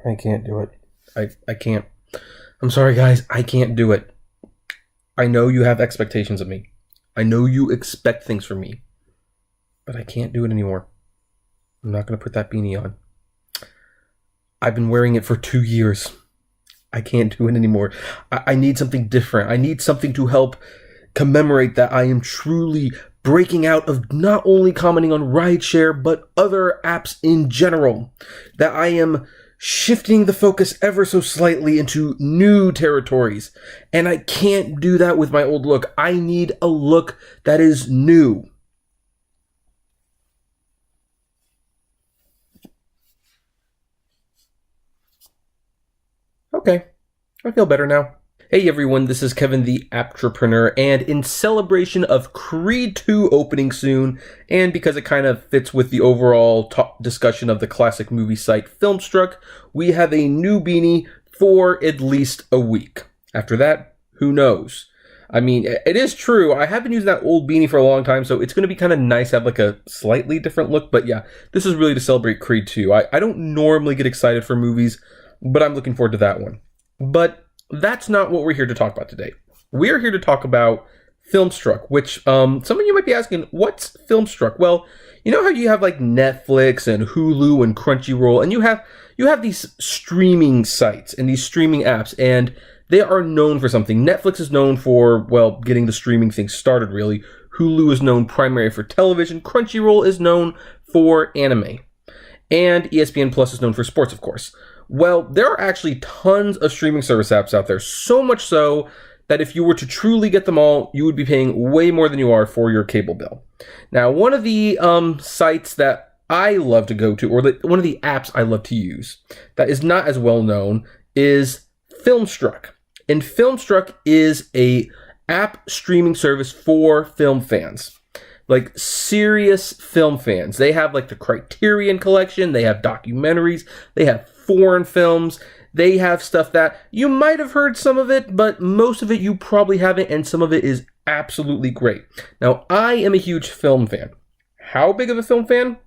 I can't do it. I can't. I'm sorry, guys. I can't do it. I know you have expectations of me. I know you expect things from me. But I can't do it anymore. I'm not going to put that beanie on. I've been wearing it for 2 years. I can't do it anymore. I need something different. I need something to help commemorate that I am truly breaking out of not only commenting on rideshare, but other apps in general. That I am shifting the focus ever so slightly into new territories. And I can't do that with my old look. I need a look that is new. Okay, I feel better now. Hey everyone, this is Kevin the Apptrepreneur, and in celebration of Creed 2 opening soon, and because it kind of fits with the overall discussion of the classic movie site FilmStruk, we have a new beanie for at least a week. After that, who knows? I mean, it is true, I have been using that old beanie for a long time, so it's going to be kind of nice to have like a slightly different look, but yeah, this is really to celebrate Creed 2. I don't normally get excited for movies, but I'm looking forward to that one. But that's not what we're here to talk about today. We're here to talk about FilmStruk, which some of you might be asking, what's FilmStruk? Well, you know how you have like Netflix and Hulu and Crunchyroll, and you have these streaming sites and these streaming apps, and they are known for something. Netflix is known for, well, getting the streaming thing started, really. Hulu is known primarily for television. Crunchyroll is known for anime. And ESPN Plus is known for sports, of course. Well, there are actually tons of streaming service apps out there, so much so that if you were to truly get them all, you would be paying way more than you are for your cable bill. Now, one of the sites that I love to go to, or one of the apps I love to use that is not as well known, is FilmStruk. And FilmStruk is a app streaming service for film fans. Like serious film fans. They have like the Criterion collection, they have documentaries, they have foreign films, they have stuff that you might have heard some of it, but most of it you probably haven't, and some of it is absolutely great. Now, I am a huge film fan. How big of a film fan?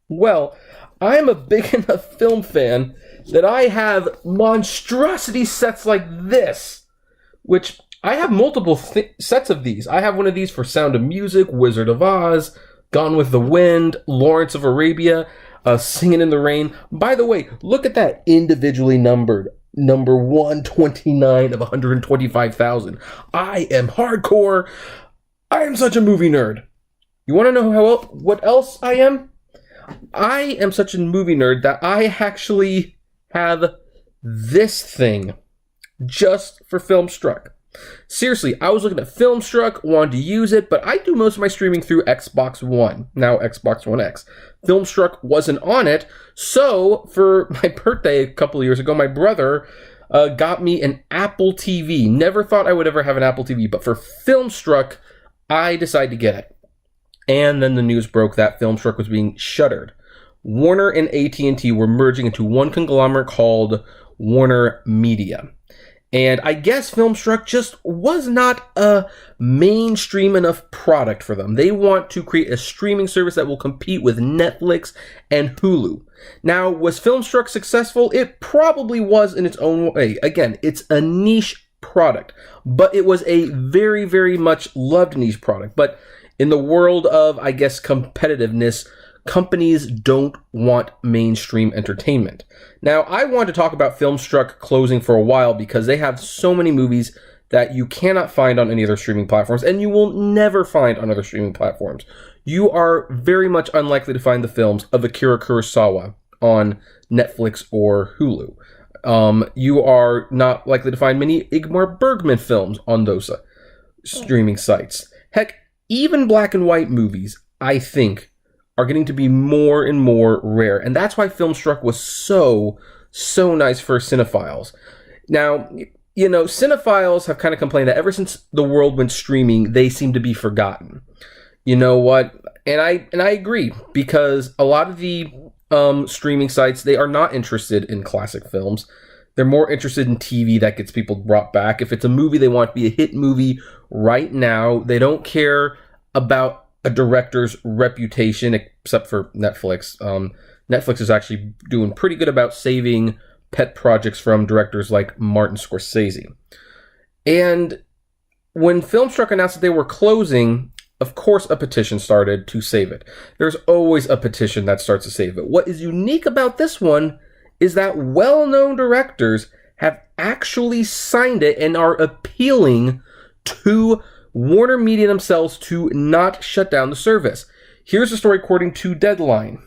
Well, I am a big enough film fan that I have monstrosity sets like this, which I have multiple sets of these. I have one of these for Sound of Music, Wizard of Oz, Gone with the Wind, Lawrence of Arabia, Singing in the Rain. By the way, look at that individually numbered number 129 of 125,000. I am hardcore. I am such a movie nerd. You want to know what else I am? I am such a movie nerd that I actually have this thing just for FilmStruk. Seriously, I was looking at FilmStruk, wanted to use it, but I do most of my streaming through Xbox One, now Xbox One X. FilmStruk wasn't on it, so for my birthday a couple of years ago, my brother got me an Apple TV. Never thought I would ever have an Apple TV, but for FilmStruk, I decided to get it. And then the news broke that FilmStruk was being shuttered. Warner and AT&T were merging into one conglomerate called Warner Media. And I guess FilmStruk just was not a mainstream enough product for them. They want to create a streaming service that will compete with Netflix and Hulu. Now, was FilmStruk successful? It probably was in its own way. Again, it's a niche product, but it was a very, very much loved niche product. But in the world of, I guess, competitiveness, companies don't want mainstream entertainment. Now, I want to talk about FilmStruk closing for a while because they have so many movies that you cannot find on any other streaming platforms, and you will never find on other streaming platforms. You are very much unlikely to find the films of Akira Kurosawa on Netflix or Hulu. You are not likely to find many Ingmar Bergman films on those streaming sites. Heck, even black and white movies, I think, are getting to be more and more rare. And that's why FilmStruk was so nice for cinephiles. Now, you know, cinephiles have kind of complained that ever since the world went streaming, they seem to be forgotten. You know what? And I agree, because a lot of the streaming sites, they are not interested in classic films. They're more interested in TV that gets people brought back. If it's a movie, they want it to be a hit movie right now. They don't care about a director's reputation, except for Netflix. Netflix is actually doing pretty good about saving pet projects from directors like Martin Scorsese. And when FilmStruk announced that they were closing, of course a petition started to save it. There's always a petition that starts to save it. What is unique about this one is that well-known directors have actually signed it and are appealing to Warner Media themselves to not shut down the service. Here's the story according to Deadline.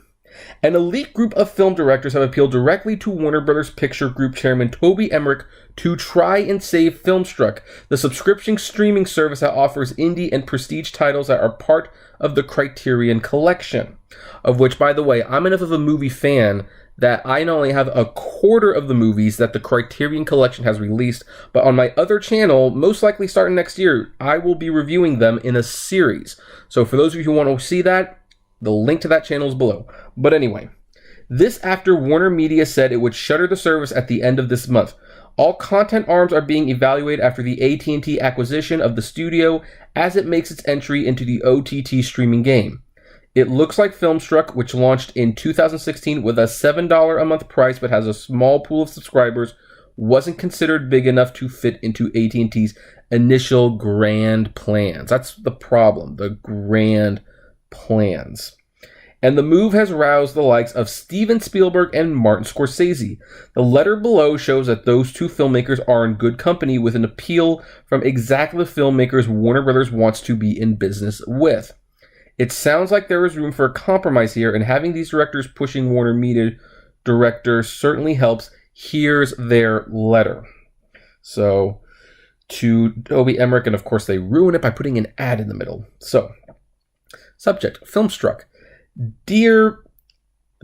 An elite group of film directors have appealed directly to Warner Brothers Picture Group chairman Toby Emmerich to try and save FilmStruk, the subscription streaming service that offers indie and prestige titles that are part of the Criterion collection. Of which, by the way, I'm enough of a movie fan that I not only have a quarter of the movies that the Criterion collection has released, but on my other channel, most likely starting next year, I will be reviewing them in a series. So for those of you who want to see that, the link to that channel is below. But anyway, this after Warner Media said it would shutter the service at the end of this month. All content arms are being evaluated after the AT&T acquisition of the studio as it makes its entry into the OTT streaming game. It looks like FilmStruk, which launched in 2016 with a $7 a month price but has a small pool of subscribers, wasn't considered big enough to fit into AT&T's initial grand plans. That's the problem, the grand plans. And the move has roused the likes of Steven Spielberg and Martin Scorsese. The letter below shows that those two filmmakers are in good company with an appeal from exactly the filmmakers Warner Brothers wants to be in business with. It sounds like there is room for a compromise here, and having these directors pushing Warner Media directors certainly helps. Here's their letter. So, to Toby Emmerich, and of course they ruin it by putting an ad in the middle. So, subject, FilmStruk. Dear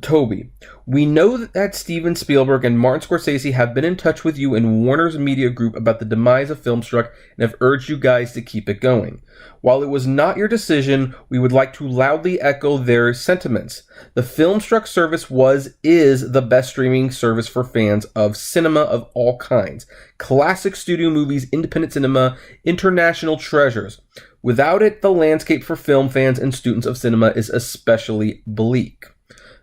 Toby, we know that Steven Spielberg and Martin Scorsese have been in touch with you and Warner's Media Group about the demise of FilmStruk and have urged you guys to keep it going. While it was not your decision, we would like to loudly echo their sentiments. The FilmStruk service is the best streaming service for fans of cinema of all kinds. Classic studio movies, independent cinema, international treasures. Without it, the landscape for film fans and students of cinema is especially bleak.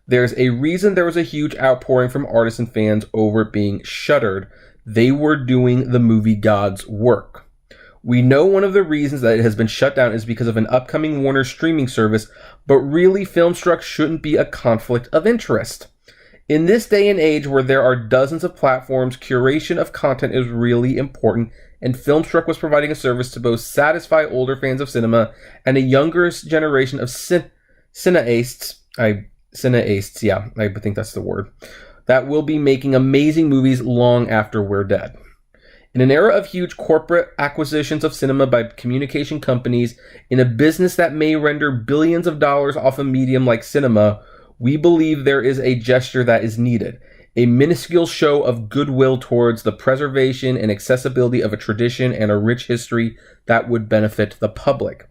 There's a reason there was a huge outpouring from artists and fans over it being shuttered. They were doing the movie god's work. We know one of the reasons that it has been shut down is because of an upcoming Warner streaming service, but really FilmStruk shouldn't be a conflict of interest. In this day and age where there are dozens of platforms, curation of content is really important, and FilmStruk was providing a service to both satisfy older fans of cinema and a younger generation of cineastes, I think that's the word, that will be making amazing movies long after we're dead. In an era of huge corporate acquisitions of cinema by communication companies, in a business that may render billions of dollars off a medium like cinema, we believe there is a gesture that is needed. A minuscule show of goodwill towards the preservation and accessibility of a tradition and a rich history that would benefit the public.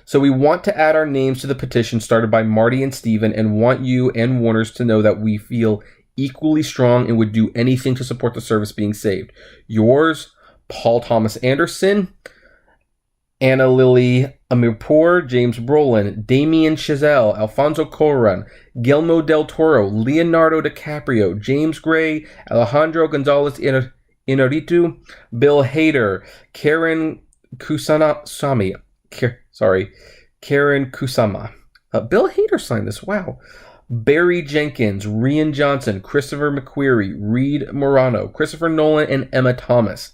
So we want to add our names to the petition started by Marty and Steven and want you and Warners to know that we feel equally strong and would do anything to support the service being saved. Yours, Paul Thomas Anderson, Anna Lily Amirpour, James Brolin, Damien Chazelle, Alfonso Cuarón, Guillermo del Toro, Leonardo DiCaprio, James Gray, Alejandro Gonzalez Inarritu, Bill Hader, Karen Kusama. Bill Hader signed this, wow. Barry Jenkins, Rian Johnson, Christopher McQuarrie, Reed Morano, Christopher Nolan, and Emma Thomas.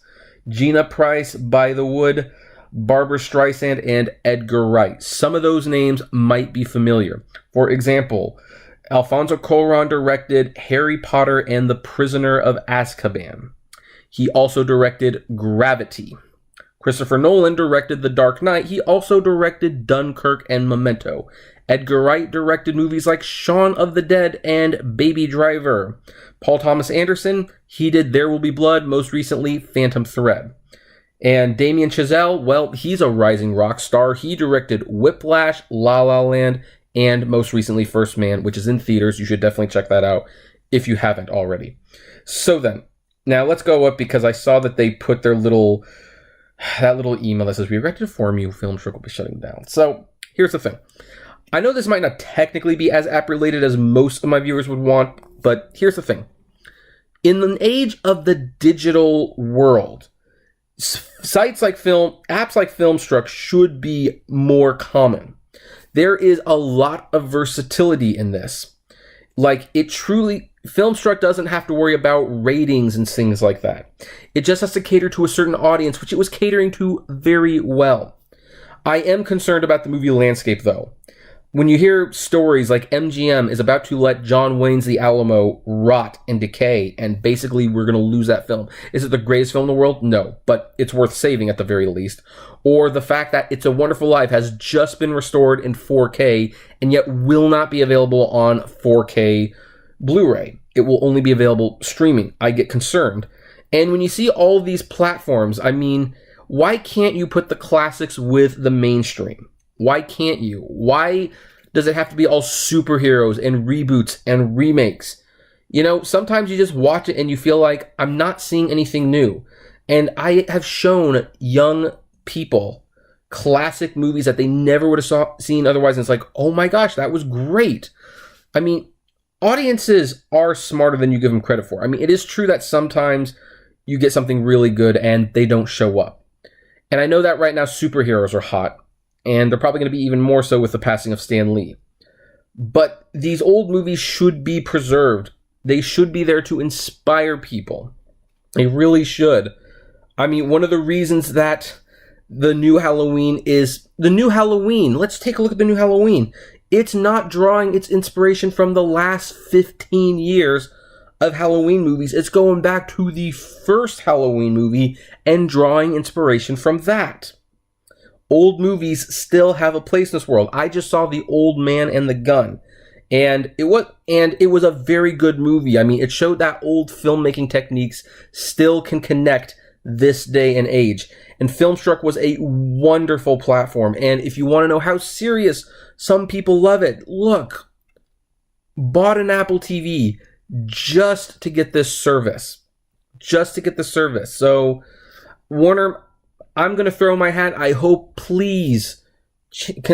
Gina Price, By the Wood, Barbara Streisand, and Edgar Wright. Some of those names might be familiar. For example, Alfonso Cuarón directed Harry Potter and the Prisoner of Azkaban. He also directed Gravity. Christopher Nolan directed The Dark Knight. He also directed Dunkirk and Memento. Edgar Wright directed movies like Shaun of the Dead and Baby Driver. Paul Thomas Anderson, he did There Will Be Blood, most recently Phantom Thread. And Damien Chazelle, well, he's a rising rock star. He directed Whiplash, La La Land, and most recently First Man, which is in theaters. You should definitely check that out if you haven't already. So then, now let's go up because I saw that they put their little email that says, we regret to inform you, FilmStruk will be shutting down. So here's the thing. I know this might not technically be as app related as most of my viewers would want, but here's the thing. In the age of the digital world, apps like FilmStruk should be more common. There is a lot of versatility in this. Like, FilmStruk doesn't have to worry about ratings and things like that. It just has to cater to a certain audience, which it was catering to very well. I am concerned about the movie landscape, though. When you hear stories like MGM is about to let John Wayne's The Alamo rot and decay, and basically we're going to lose that film. Is it the greatest film in the world? No, but it's worth saving at the very least. Or the fact that It's a Wonderful Life has just been restored in 4K and yet will not be available on 4K Blu-ray. It will only be available streaming. I get concerned. And when you see all these platforms, I mean, why can't you put the classics with the mainstream? Why can't you? Why does it have to be all superheroes and reboots and remakes? You know, sometimes you just watch it and you feel like, I'm not seeing anything new. And I have shown young people classic movies that they never would have seen otherwise. And it's like, oh my gosh, that was great. I mean, audiences are smarter than you give them credit for. I mean, it is true that sometimes you get something really good and they don't show up. And I know that right now superheroes are hot. And they're probably going to be even more so with the passing of Stan Lee. But these old movies should be preserved. They should be there to inspire people. They really should. I mean, one of the reasons that the new Halloween is the new Halloween. Let's take a look at the new Halloween. It's not drawing its inspiration from the last 15 years of Halloween movies. It's going back to the first Halloween movie and drawing inspiration from that. Old movies still have a place in this world. I just saw The Old Man and the Gun, and it was a very good movie. I mean, it showed that old filmmaking techniques still can connect this day and age. And FilmStruk was a wonderful platform. And if you want to know how serious some people love it, look, bought an Apple TV just to get this service. So, Warner, I'm going to throw my hat. I hope, please,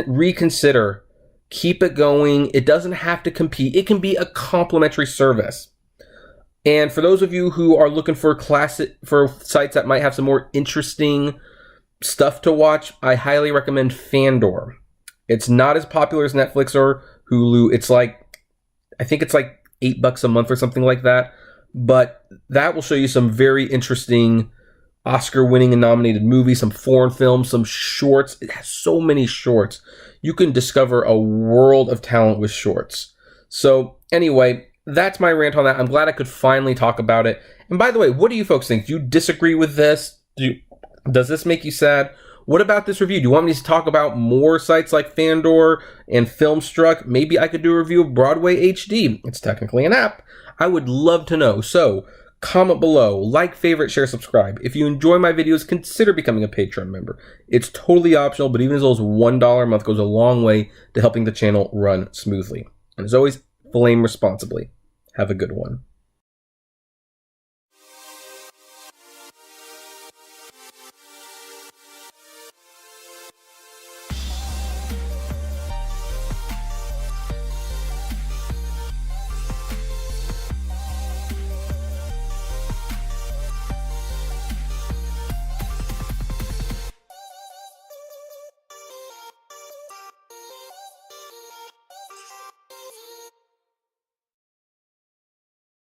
reconsider. Keep it going. It doesn't have to compete. It can be a complimentary service. And for those of you who are looking for sites that might have some more interesting stuff to watch, I highly recommend Fandor. It's not as popular as Netflix or Hulu. I think it's like $8 a month or something like that. But that will show you some very interesting Oscar-winning and nominated movies, some foreign films, some shorts. It has so many shorts. You can discover a world of talent with shorts. So anyway, that's my rant on that. I'm glad I could finally talk about it. And by the way, what do you folks think? Do you disagree with this? Does this make you sad? What about this review? Do you want me to talk about more sites like Fandor and FilmStruk? Maybe I could do a review of Broadway HD. It's technically an app. I would love to know. So, comment below, like, favorite, share, subscribe. If you enjoy my videos, consider becoming a Patreon member. It's totally optional, but even as low as $1 a month goes a long way to helping the channel run smoothly. And as always, flame responsibly. Have a good one.